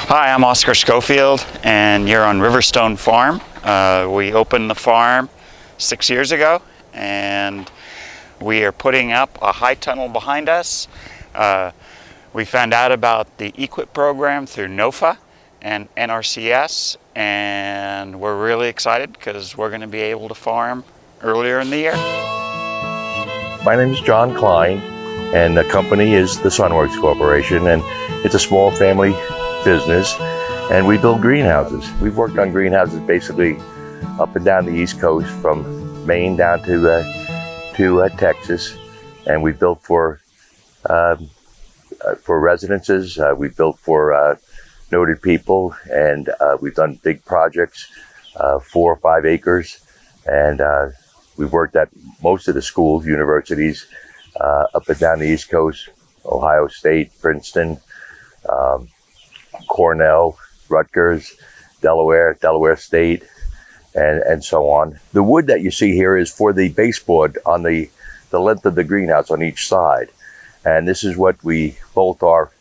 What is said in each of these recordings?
Hi, I'm Oscar Schofield, and you're on Riverstone Farm. We opened the farm 6 years ago, and we are putting up a high tunnel behind us. We found out about the EQIP program through NOFA and NRCS, and we're really excited because we're going to be able to farm earlier in the year. My name is John Klein, and the company is the Sunworks Corporation, and it's a small family business, and we build greenhouses. We've worked on greenhouses basically up and down the East Coast, from Maine down to Texas, and we built for residences. We built for noted people, and we've done big projects, 4 or 5 acres, and we've worked at most of the schools, universities, up and down the East Coast: Ohio State, Princeton, Cornell, Rutgers, Delaware State, and so on. The wood that you see here is for the baseboard on the length of the greenhouse on each side. And this is what we bolt our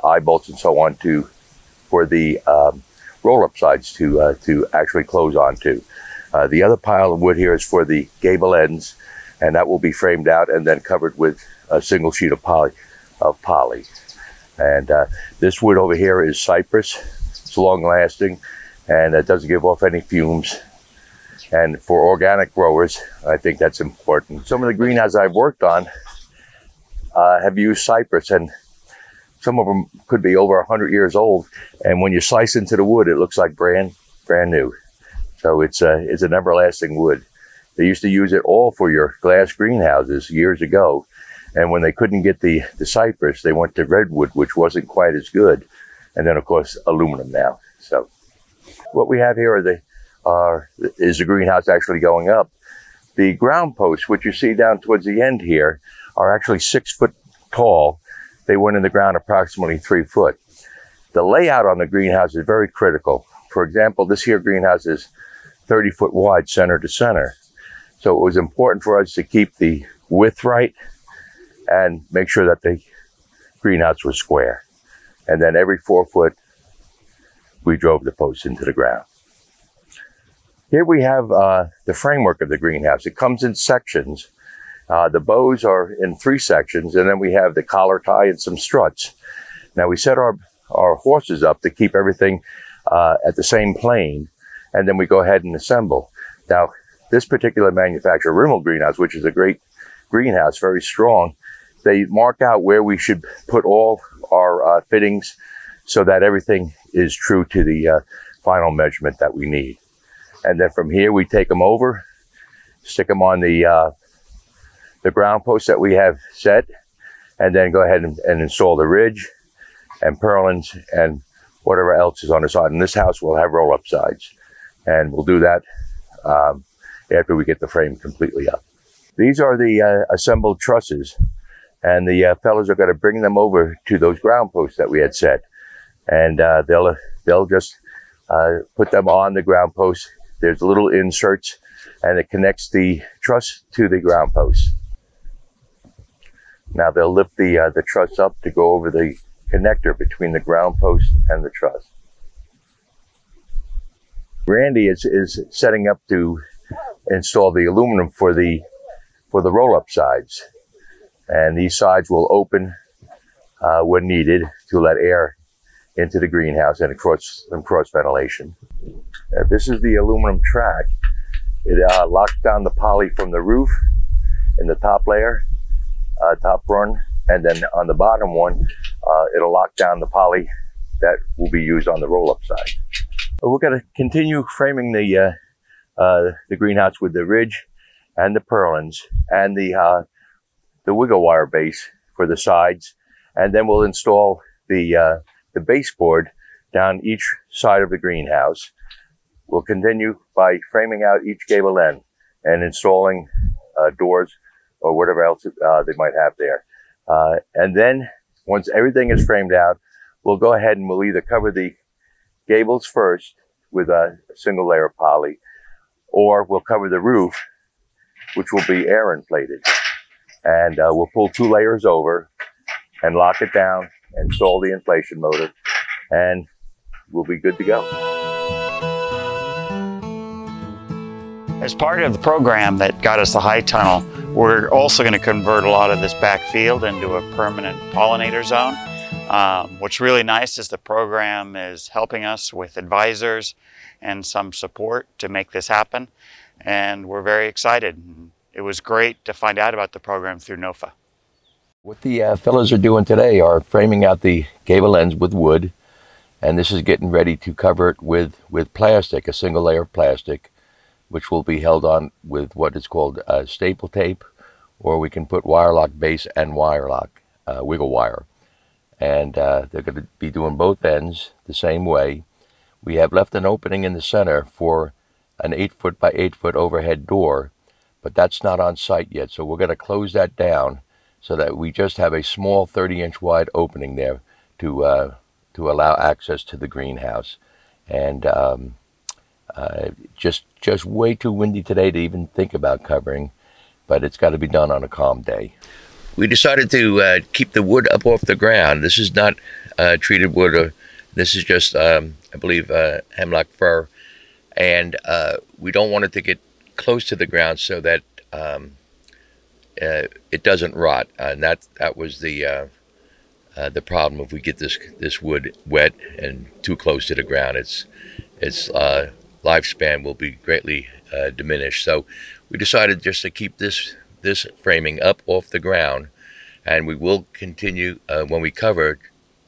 eye bolts and so on to, for the roll-up sides to actually close onto. The other pile of wood here is for the gable ends, and that will be framed out and then covered with a single sheet of poly. And this wood over here is cypress. It's long-lasting, and it doesn't give off any fumes. And for organic growers, I think that's important. Some of the greenhouses I've worked on have used cypress, and some of them could be over 100 years old. And when you slice into the wood, it looks like brand new. So it's an everlasting wood. They used to use it all for your glass greenhouses years ago. And when they couldn't get the cypress, they went to redwood, which wasn't quite as good. And then, of course, aluminum now. So what we have here is the greenhouse actually going up. The ground posts, which you see down towards the end here, are actually 6 foot tall. They went in the ground approximately 3 foot. The layout on the greenhouse is very critical. For example, this here greenhouse is 30 foot wide, center to center. So it was important for us to keep the width right and make sure that the greenhouse was square. And then every 4 foot, we drove the posts into the ground. Here we have the framework of the greenhouse. It comes in sections. The bows are in 3 sections, and then we have the collar tie and some struts. Now we set our horses up to keep everything at the same plane, and then we go ahead and assemble. Now, this particular manufacturer, Rimmel Greenhouse, which is a great greenhouse, very strong, they mark out where we should put all our fittings so that everything is true to the final measurement that we need. And then from here, we take them over, stick them on the ground posts that we have set, and then go ahead and install the ridge and purlins and whatever else is on the side. And this house will have roll-up sides, and we'll do that after we get the frame completely up. These are the assembled trusses, and the fellows are going to bring them over to those ground posts that we had set, and they'll just put them on the ground posts. There's little inserts, and it connects the truss to the ground posts. Now they'll lift the truss up to go over the connector between the ground post and the truss. Randy is setting up to install the aluminum for the roll-up sides, and these sides will open when needed to let air into the greenhouse and cross ventilation. This is the aluminum track. It locks down the poly from the roof in the top layer, top run, and then on the bottom one, it'll lock down the poly that will be used on the roll-up side. We're going to continue framing the greenhouse with the ridge and the purlins and the wiggle wire base for the sides, and then we'll install the baseboard down each side of the greenhouse. We'll continue by framing out each gable end and installing doors or whatever else they might have there. And then once everything is framed out, we'll go ahead and we'll either cover the gables first with a single layer of poly, or we'll cover the roof, which will be air inflated. And we'll pull 2 layers over and lock it down install the inflation motor, and we'll be good to go. As part of the program that got us the high tunnel, we're also going to convert a lot of this back field into a permanent pollinator zone. What's really nice is the program is helping us with advisors and some support to make this happen, and we're very excited. It was great to find out about the program through NOFA. What the fellows are doing today are framing out the gable ends with wood, and this is getting ready to cover it with plastic, a single layer of plastic, which will be held on with what is called staple tape, or we can put wire lock base and wire lock, wiggle wire. And they're going to be doing both ends the same way. We have left an opening in the center for an 8-foot by 8-foot overhead door, but that's not on site yet. So we're going to close that down so that we just have a small 30-inch wide opening there to allow access to the greenhouse. And just way too windy today to even think about covering, but it's got to be done on a calm day. We decided to keep the wood up off the ground. This is not treated wood. This is just, I believe, hemlock fir. And we don't want it to get close to the ground so that it doesn't rot. And that was the problem. If we get this wood wet and too close to the ground, its lifespan will be greatly diminished. So we decided just to keep this framing up off the ground, and we will continue when we cover,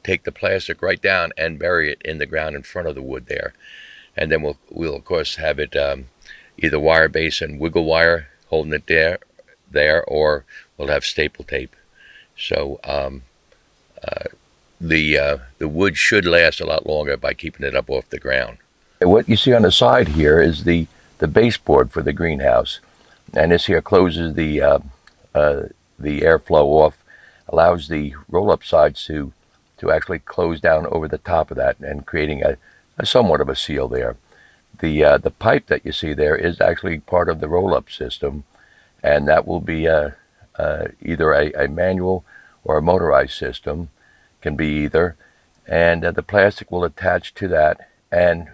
take the plastic right down and bury it in the ground in front of the wood there, and then we'll of course have it either wire base and wiggle wire holding it there, or we'll have staple tape. So the wood should last a lot longer by keeping it up off the ground. What you see on the side here is the baseboard for the greenhouse, and this here closes the airflow off, allows the roll-up sides to actually close down over the top of that, and creating a somewhat of a seal there. The pipe that you see there is actually part of the roll-up system, and that will be either a manual or a motorized system, can be either, and the plastic will attach to that, and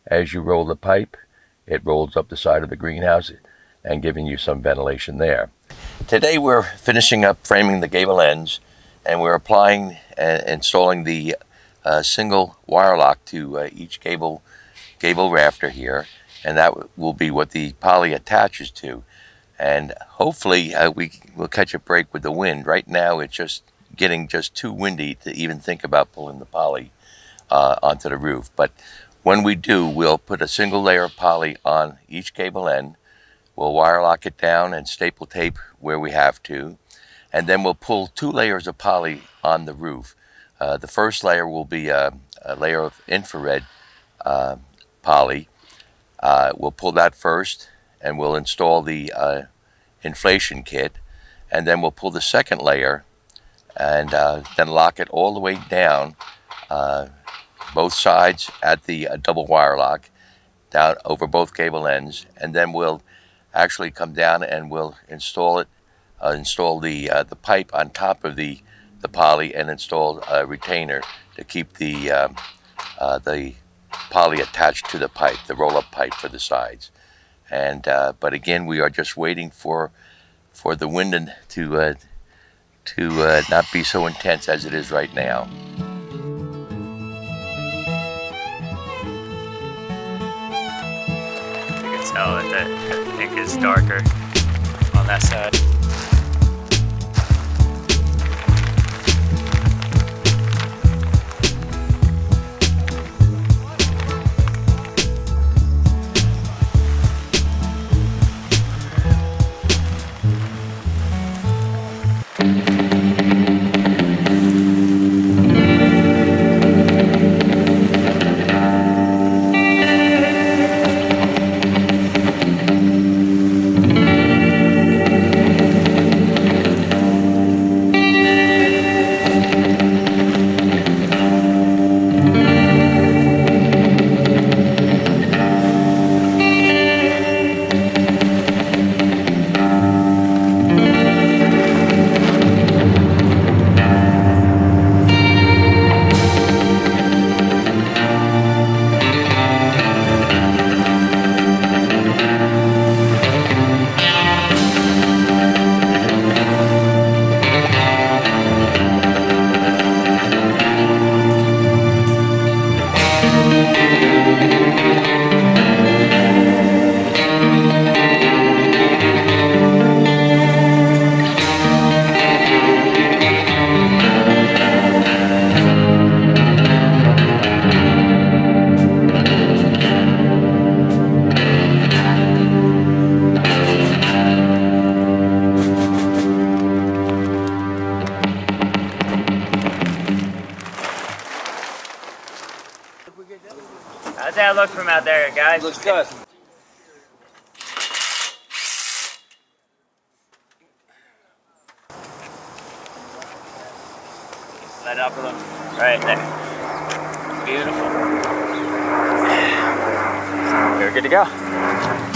as you roll the pipe, it rolls up the side of the greenhouse and giving you some ventilation there. Today we're finishing up framing the gable ends, and we're applying and installing the single wire lock to each gable rafter here, and that will be what the poly attaches to. And hopefully we will catch a break with the wind. Right now it's just getting too windy to even think about pulling the poly onto the roof. But when we do, we'll put a single layer of poly on each gable end. We'll wire lock it down and staple tape where we have to. And then we'll pull 2 layers of poly on the roof. The first layer will be a layer of infrared poly. We'll pull that first, and we'll install the inflation kit. And then we'll pull the second layer and then lock it all the way down, both sides at the double wire lock, down over both gable ends. And then we'll actually come down and we'll install the pipe on top of the poly, and install a retainer to keep the poly attached to the pipe, the roll-up pipe for the sides. And but again, we are just waiting for the wind to not be so intense as it is right now. You can tell that the pink is darker on that side. How's that look from out there, guys? Looks good. Let up a little. Right there. Beautiful. We're good to go.